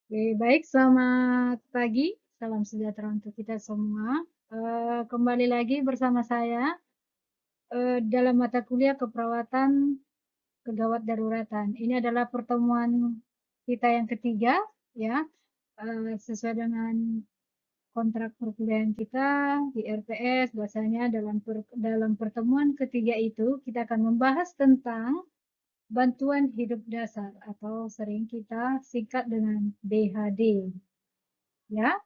Oke, baik, selamat pagi, salam sejahtera untuk kita semua. Kembali lagi bersama saya dalam mata kuliah keperawatan kegawat daruratan. Ini adalah pertemuan kita yang ketiga, ya, sesuai dengan kontrak perkuliahan kita di RPS. Bahasanya dalam pertemuan ketiga itu kita akan membahas tentang bantuan hidup dasar atau sering kita singkat dengan BHD, ya.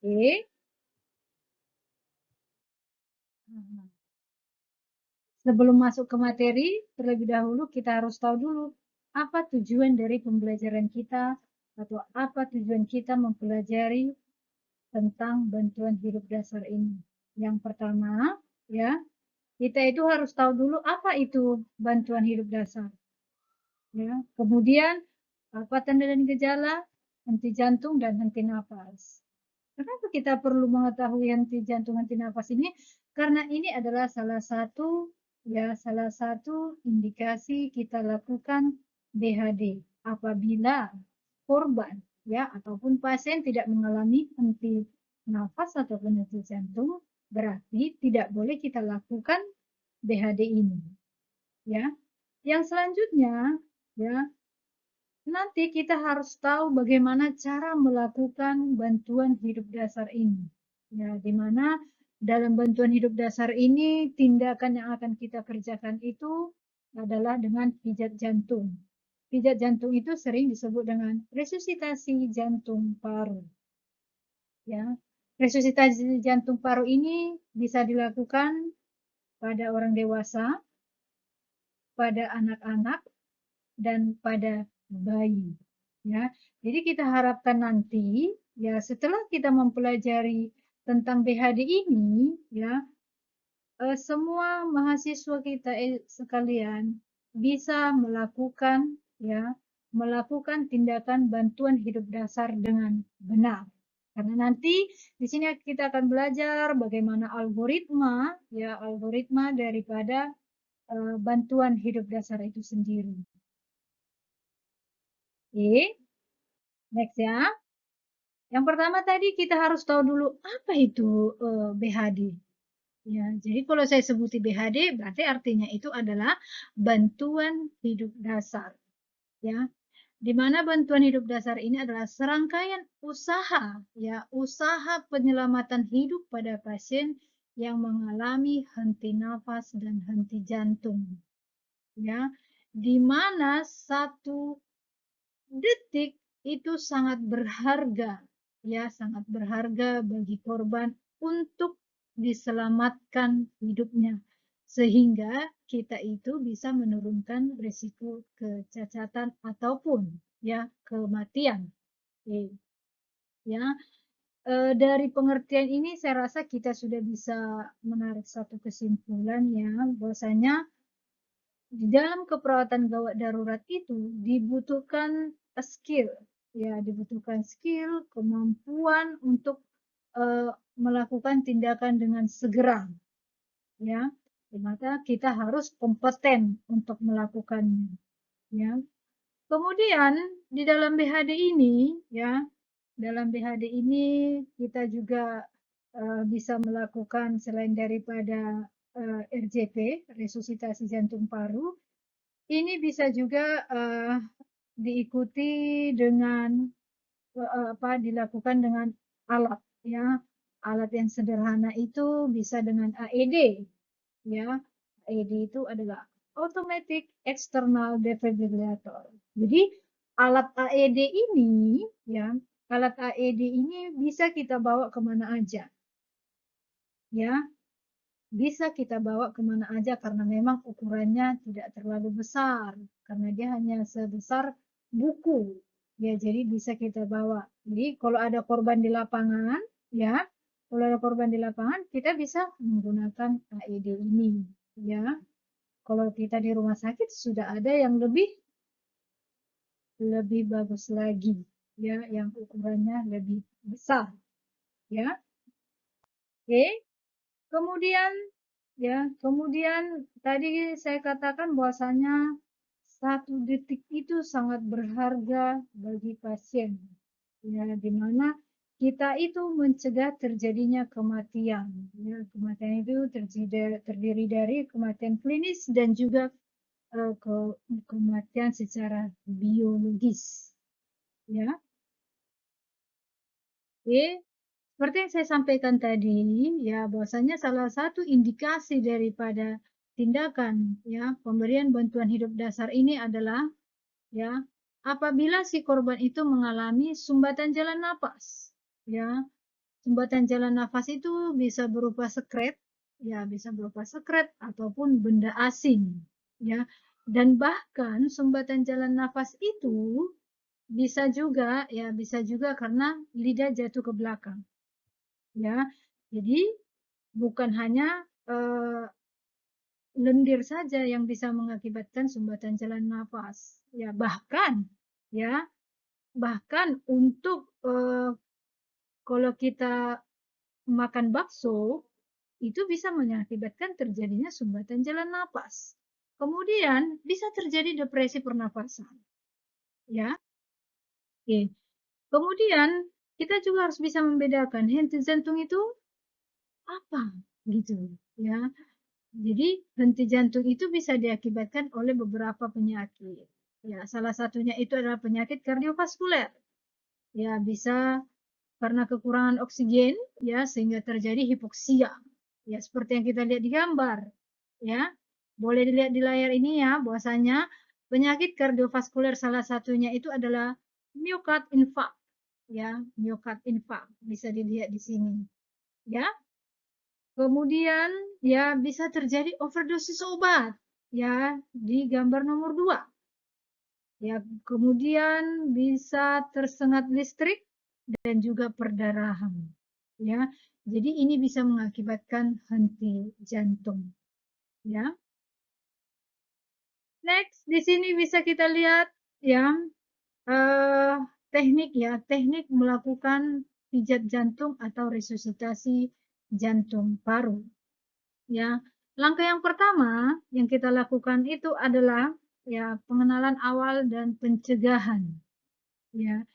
Oke. Sebelum masuk ke materi, terlebih dahulu kita harus tahu dulu apa tujuan dari pembelajaran kita atau apa tujuan kita mempelajari tentang bantuan hidup dasar ini. Yang pertama, ya, kita itu harus tahu dulu apa itu bantuan hidup dasar. Ya. Kemudian, apa tanda dan gejala, henti jantung dan henti nafas. Kenapa kita perlu mengetahui henti jantung, henti nafas ini? Karena ini adalah salah satu indikasi kita lakukan BHD apabila korban ya ataupun pasien tidak mengalami henti nafas ataupun henti jantung, berarti tidak boleh kita lakukan BHD ini. Ya, yang selanjutnya ya nanti kita harus tahu bagaimana cara melakukan bantuan hidup dasar ini. Ya, di mana dalam bantuan hidup dasar ini tindakan yang akan kita kerjakan itu adalah dengan pijat jantung. Pijat jantung itu sering disebut dengan resusitasi jantung paru. Ya, resusitasi jantung paru ini bisa dilakukan pada orang dewasa, pada anak-anak, dan pada bayi. Ya, jadi kita harapkan nanti ya setelah kita mempelajari tentang BHD ini ya semua mahasiswa kita sekalian bisa melakukan tindakan bantuan hidup dasar dengan benar. Karena nanti di sini kita akan belajar bagaimana algoritma daripada bantuan hidup dasar itu sendiri. Oke, next ya. Yang pertama tadi kita harus tahu dulu apa itu BHD. Ya, jadi kalau saya sebuti BHD berarti artinya itu adalah bantuan hidup dasar. Ya, di mana bantuan hidup dasar ini adalah serangkaian usaha penyelamatan hidup pada pasien yang mengalami henti nafas dan henti jantung. Ya, di mana satu detik itu sangat berharga, ya, sangat berharga bagi korban untuk diselamatkan hidupnya, sehingga kita itu bisa menurunkan risiko kecacatan ataupun ya kematian. Oke, ya, dari pengertian ini saya rasa kita sudah bisa menarik satu kesimpulan ya, bahwasanya di dalam keperawatan gawat darurat itu dibutuhkan skill, ya dibutuhkan skill, kemampuan untuk melakukan tindakan dengan segera, ya. Maka kita harus kompeten untuk melakukannya, ya. Kemudian di dalam BHD ini, ya, dalam BHD ini kita juga bisa melakukan selain daripada RJP, resusitasi jantung paru, ini bisa juga diikuti dengan dilakukan dengan alat ya. Alat yang sederhana itu bisa dengan AED ya. AED itu adalah Automatic External Defibrillator. Jadi alat AED ini ya, alat AED ini bisa kita bawa kemana aja ya. Bisa kita bawa kemana aja karena memang ukurannya tidak terlalu besar, karena dia hanya sebesar buku. Ya, jadi bisa kita bawa. Jadi kalau ada korban di lapangan, ya, kalau ada korban di lapangan, kita bisa menggunakan AED ini, ya. Kalau kita di rumah sakit sudah ada yang lebih bagus lagi, ya, yang ukurannya lebih besar, ya. Oke. Kemudian tadi saya katakan bahwasanya satu detik itu sangat berharga bagi pasien. ya, di mana kita itu mencegah terjadinya kematian. Ya, kematian itu terdiri dari kematian klinis dan juga kematian secara biologis. Ya, oke. Seperti yang saya sampaikan tadi, ya bahwasanya salah satu indikasi daripada tindakan ya pemberian bantuan hidup dasar ini adalah ya apabila si korban itu mengalami sumbatan jalan napas. Ya, sumbatan jalan nafas itu bisa berupa sekret, ya bisa berupa sekret ataupun benda asing, ya. Dan bahkan sumbatan jalan nafas itu bisa juga karena lidah jatuh ke belakang, ya. Jadi bukan hanya lendir saja yang bisa mengakibatkan sumbatan jalan nafas, ya ya bahkan untuk kalau kita makan bakso itu bisa mengakibatkan terjadinya sumbatan jalan napas. Kemudian bisa terjadi depresi pernafasan, ya. Oke. Kemudian kita juga harus bisa membedakan henti jantung itu apa, gitu, ya. Jadi henti jantung itu bisa diakibatkan oleh beberapa penyakit. Ya, salah satunya itu adalah penyakit kardiovaskuler. Ya, bisa karena kekurangan oksigen, ya, sehingga terjadi hipoksia. Ya, seperti yang kita lihat di gambar, ya. Boleh dilihat di layar ini ya, bahwasanya penyakit kardiovaskuler salah satunya itu adalah myocard infarct, ya, myocard infarct bisa dilihat di sini, ya. Kemudian ya bisa terjadi overdosis obat, ya, di gambar nomor 2. Ya, kemudian bisa tersengat listrik dan juga perdarahan. Ya, jadi ini bisa mengakibatkan henti jantung. Ya, next di sini bisa kita lihat ya teknik melakukan pijat jantung atau resusitasi jantung paru. Ya, langkah yang pertama yang kita lakukan itu adalah ya pengenalan awal dan pencegahan. Ya,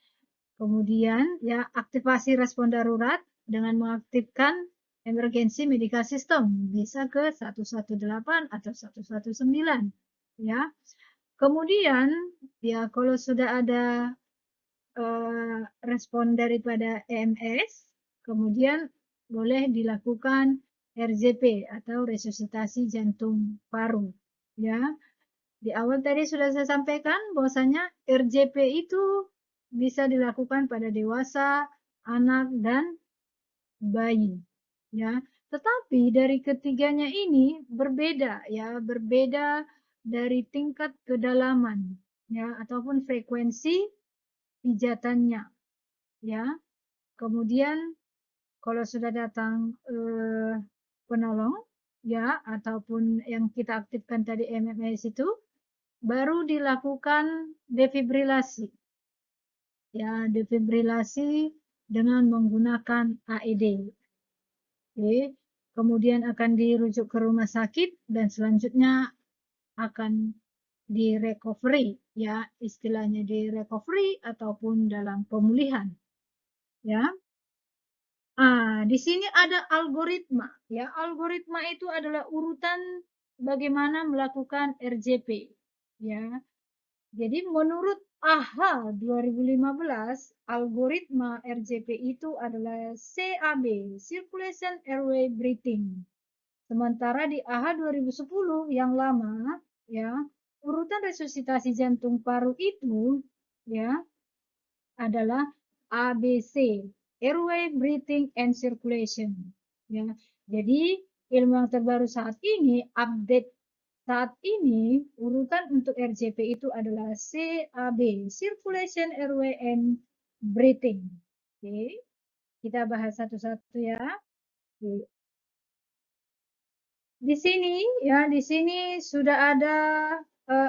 kemudian ya aktivasi respon darurat dengan mengaktifkan emergency medical system bisa ke 118 atau 119, ya. Kemudian ya kalau sudah ada respon daripada EMS, kemudian boleh dilakukan RJP atau resusitasi jantung paru, ya. Di awal tadi sudah saya sampaikan bahwasanya RJP itu bisa dilakukan pada dewasa, anak, dan bayi, ya. Tetapi dari ketiganya ini berbeda, ya, berbeda dari tingkat kedalaman, ya, ataupun frekuensi pijatannya, ya. Kemudian kalau sudah datang penolong, ya, ataupun yang kita aktifkan tadi MMS itu, baru dilakukan defibrilasi. Ya, defibrilasi dengan menggunakan AED. Oke. Kemudian akan dirujuk ke rumah sakit dan selanjutnya akan di recovery, ya, istilahnya di recovery ataupun dalam pemulihan, ya. Di sini ada algoritma, ya. Algoritma itu adalah urutan bagaimana melakukan RJP, ya. Jadi menurut AHA 2015, algoritma RJP itu adalah CAB, Circulation Airway Breathing. Sementara di AHA 2010 yang lama, ya, urutan resusitasi jantung paru itu, ya, adalah ABC, Airway Breathing and Circulation. Ya, jadi ilmu yang terbaru saat ini, update saat ini, urutan untuk RJP itu adalah CAB, Circulation, Airway, and Breathing. Oke, kita bahas satu-satu ya. Oke. Di sini ya, di sini sudah ada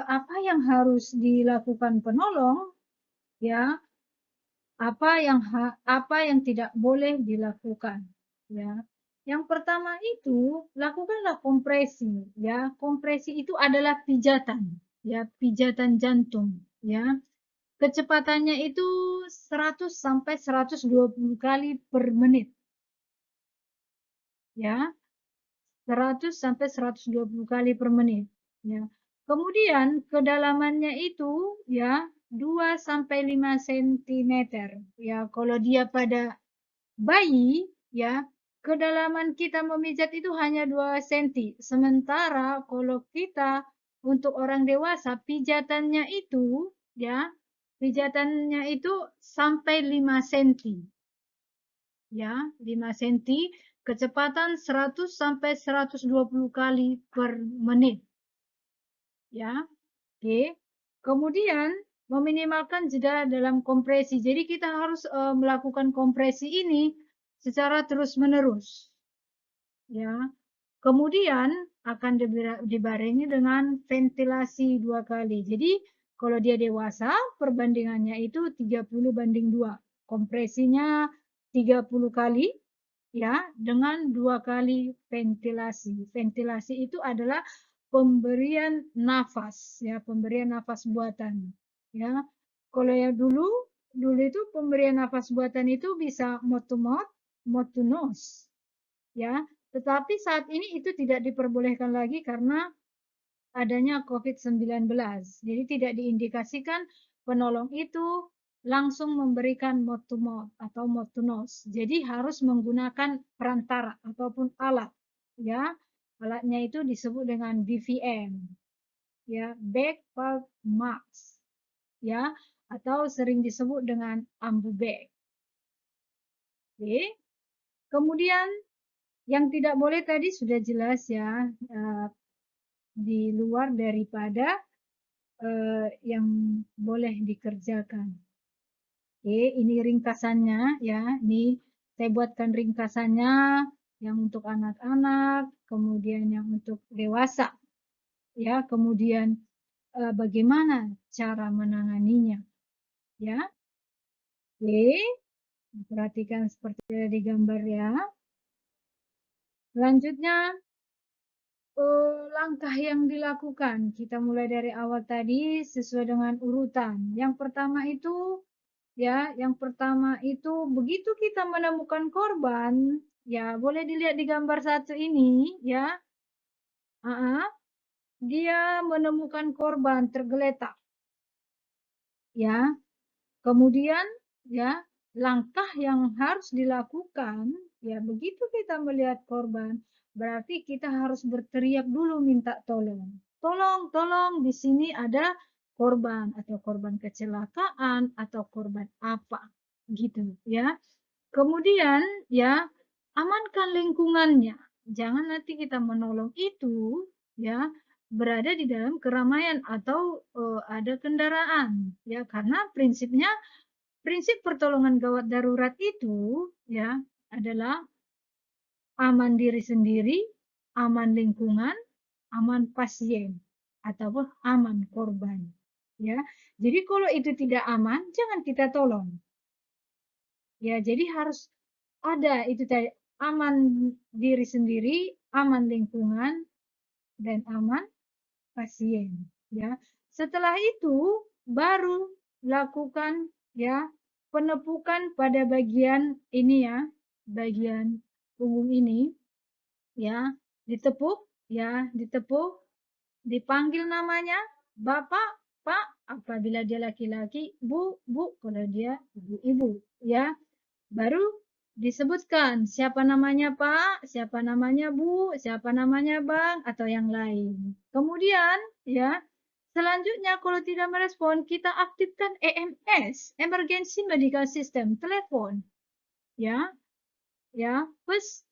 apa yang harus dilakukan penolong, ya, apa yang tidak boleh dilakukan, ya. Yang pertama itu lakukanlah kompresi, ya. Kompresi itu adalah pijatan, ya, pijatan jantung, ya. Kecepatannya itu 100 sampai 120 kali per menit. Ya, 100 sampai 120 kali per menit. Ya. Kemudian kedalamannya itu ya 2 sampai 5 cm. Ya, kalau dia pada bayi ya kedalaman kita memijat itu hanya 2 cm. Sementara kalau kita untuk orang dewasa pijatannya itu ya pijatannya itu sampai 5 cm. Ya, 5 cm, kecepatan 100 sampai 120 kali per menit. Ya. Oke. Kemudian meminimalkan jeda dalam kompresi. Jadi kita harus melakukan kompresi ini secara terus-menerus. Ya. Kemudian akan dibarengi dengan ventilasi 2 kali. Jadi kalau dia dewasa perbandingannya itu 30:2. Kompresinya 30 kali ya dengan 2 kali ventilasi. Ventilasi itu adalah pemberian nafas ya, pemberian nafas buatan ya. Kalau ya dulu itu pemberian nafas buatan itu bisa mouth to mouth, mouth to nose ya. Tetapi saat ini itu tidak diperbolehkan lagi karena adanya COVID-19. Jadi tidak diindikasikan penolong itu langsung memberikan mouth to mouth atau mouth to nose. Jadi harus menggunakan perantara ataupun alat ya. Alatnya itu disebut dengan BVM ya, bag valve mask ya, atau sering disebut dengan ambu bag. Oke. Kemudian yang tidak boleh tadi sudah jelas ya, di luar daripada yang boleh dikerjakan. Oke, ini ringkasannya ya. Ini saya buatkan ringkasannya yang untuk anak-anak, kemudian yang untuk dewasa. Ya, kemudian bagaimana cara menanganinya. Ya. Oke, perhatikan seperti ada di gambar ya. Selanjutnya langkah yang dilakukan. Kita mulai dari awal tadi sesuai dengan urutan. Yang pertama itu ya, yang pertama itu begitu kita menemukan korban, ya boleh dilihat di gambar 1 ini ya. Dia menemukan korban tergeletak. Ya. Kemudian ya, langkah yang harus dilakukan ya begitu kita melihat korban, berarti kita harus berteriak dulu minta tolong. Tolong, tolong, di sini ada korban atau korban kecelakaan atau korban apa gitu ya. Kemudian ya, amankan lingkungannya. Jangan nanti kita menolong itu ya berada di dalam keramaian atau ada kendaraan ya, karena prinsip pertolongan gawat darurat itu ya adalah aman diri sendiri, aman lingkungan, aman pasien ataupun aman korban ya. Jadi kalau itu tidak aman jangan kita tolong. Ya, jadi harus ada itu tadi aman diri sendiri, aman lingkungan dan aman pasien ya. Setelah itu baru lakukan ya penepukan pada bagian ini ya, bagian punggung ini ya, ditepuk ya, ditepuk, dipanggil namanya, Bapak, Pak, apabila dia laki-laki, Bu, Bu, kalau dia ibu-ibu ya. Baru disebutkan siapa namanya Pak, siapa namanya Bu, siapa namanya Bang, atau yang lain. Kemudian ya, selanjutnya kalau tidak merespon, kita aktifkan EMS, Emergency Medical System, telepon. Ya, ya, first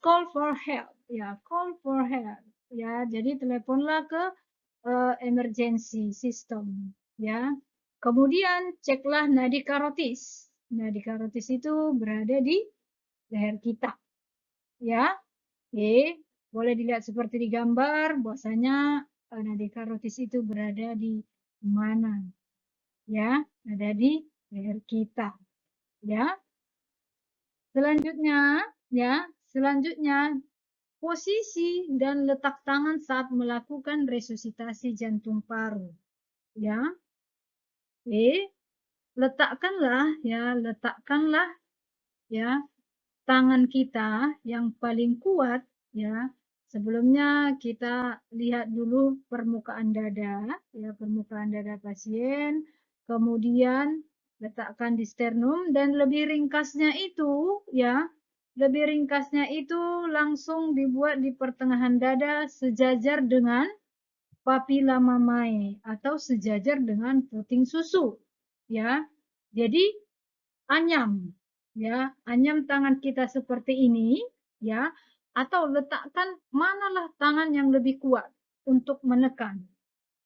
call for help. Ya, call for help. Ya, jadi teleponlah ke emergency system. Ya, kemudian ceklah nadi karotis. Nadi karotis itu berada di leher kita. Ya, oke, boleh dilihat seperti di gambar, bahwasanya nadi karotis itu berada di mana? Ya, ada di leher kita. Ya, selanjutnya posisi dan letak tangan saat melakukan resusitasi jantung paru. Ya, oke. letakkanlah ya tangan kita yang paling kuat ya. Sebelumnya kita lihat dulu permukaan dada ya, permukaan dada pasien, kemudian letakkan di sternum dan lebih ringkasnya itu ya, lebih ringkasnya itu langsung dibuat di pertengahan dada sejajar dengan papila mamae atau sejajar dengan puting susu ya. Jadi anyam ya, anyam tangan kita seperti ini ya, atau letakkan manalah tangan yang lebih kuat untuk menekan,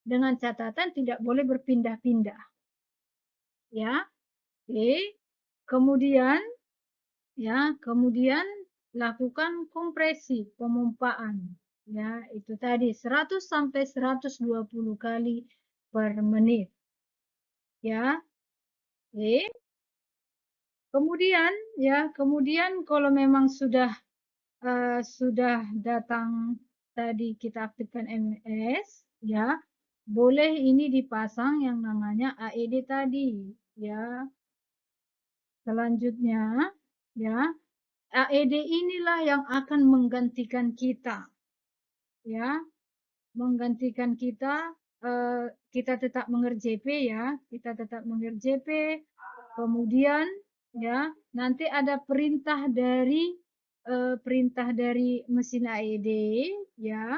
dengan catatan tidak boleh berpindah-pindah ya. Oke. Kemudian lakukan kompresi pemumpaan ya, itu tadi 100 sampai 120 kali per menit ya. Oke. Kemudian kalau memang sudah datang tadi kita aktifkan MS ya, boleh ini dipasang yang namanya AED tadi ya. Selanjutnya ya, AED inilah yang akan menggantikan kita ya, menggantikan kita. Kita tetap mengerJP ya, kita tetap mengerJP. Kemudian ya, nanti ada perintah dari mesin AED ya,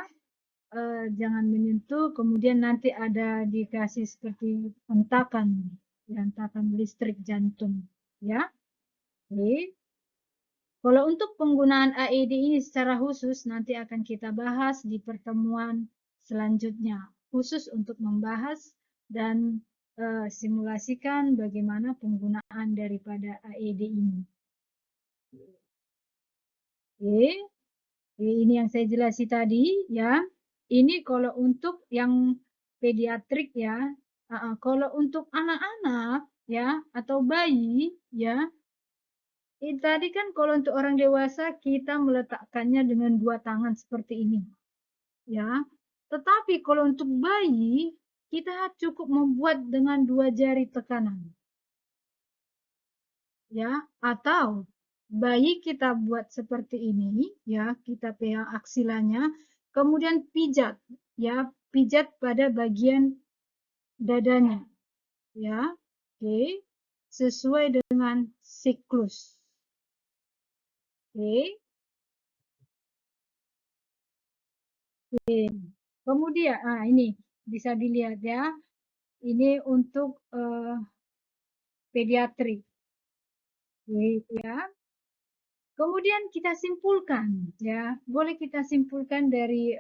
jangan menyentuh. Kemudian nanti ada dikasih seperti hentakan listrik jantung ya. Oke. Kalau untuk penggunaan AED ini secara khusus nanti akan kita bahas di pertemuan selanjutnya, khusus untuk membahas dan simulasikan bagaimana penggunaan daripada AED ini. Oke, ini yang saya jelasi tadi ya. Ini kalau untuk yang pediatrik ya. Kalau untuk anak-anak ya atau bayi ya. Tadi kan kalau untuk orang dewasa kita meletakkannya dengan 2 tangan seperti ini. Ya. Tetapi kalau untuk bayi kita cukup membuat dengan 2 jari tekanan. Ya, atau bayi kita buat seperti ini ya, kita pegang aksilanya, kemudian pijat ya, pijat pada bagian dadanya. Ya. Oke. Sesuai dengan siklus. Oke. Kemudian, ini bisa dilihat ya, ini untuk pediatrik, ya. Kemudian kita simpulkan, ya, boleh kita simpulkan dari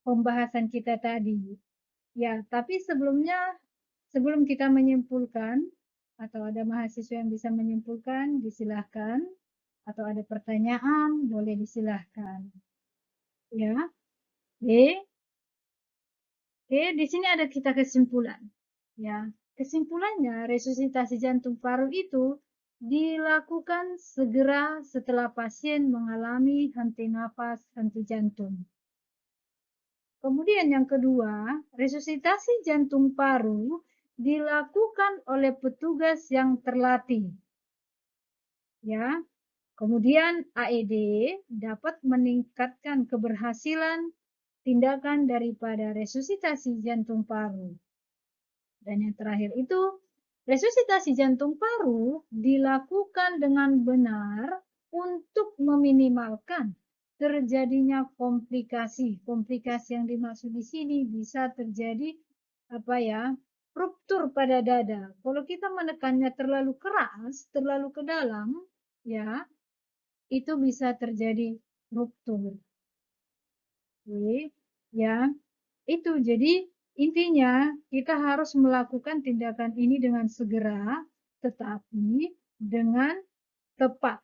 pembahasan kita tadi, ya. Tapi sebelum kita menyimpulkan, atau ada mahasiswa yang bisa menyimpulkan, disilahkan. Atau ada pertanyaan, boleh disilahkan. Ya, oke, di sini ada kita kesimpulan. Ya, kesimpulannya resusitasi jantung paru itu dilakukan segera setelah pasien mengalami henti nafas, henti jantung. Kemudian yang kedua, resusitasi jantung paru dilakukan oleh petugas yang terlatih. Ya. Kemudian AED dapat meningkatkan keberhasilan tindakan daripada resusitasi jantung paru. Dan yang terakhir itu, resusitasi jantung paru dilakukan dengan benar untuk meminimalkan terjadinya komplikasi. Komplikasi yang dimaksud di sini bisa terjadi ruptur pada dada. Kalau kita menekannya terlalu keras, terlalu ke dalam, ya, itu bisa terjadi ruptur. Oke, ya. Itu jadi intinya kita harus melakukan tindakan ini dengan segera, tetapi dengan tepat.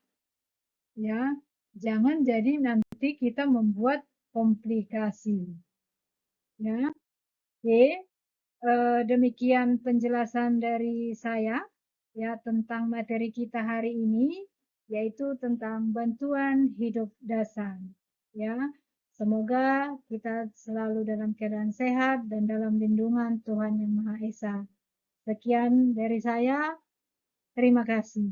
Ya, jangan jadi nanti kita membuat komplikasi. Ya. Oke. Demikian penjelasan dari saya ya tentang materi kita hari ini, yaitu tentang bantuan hidup dasar. Ya, semoga kita selalu dalam keadaan sehat dan dalam lindungan Tuhan Yang Maha Esa. Sekian dari saya, terima kasih.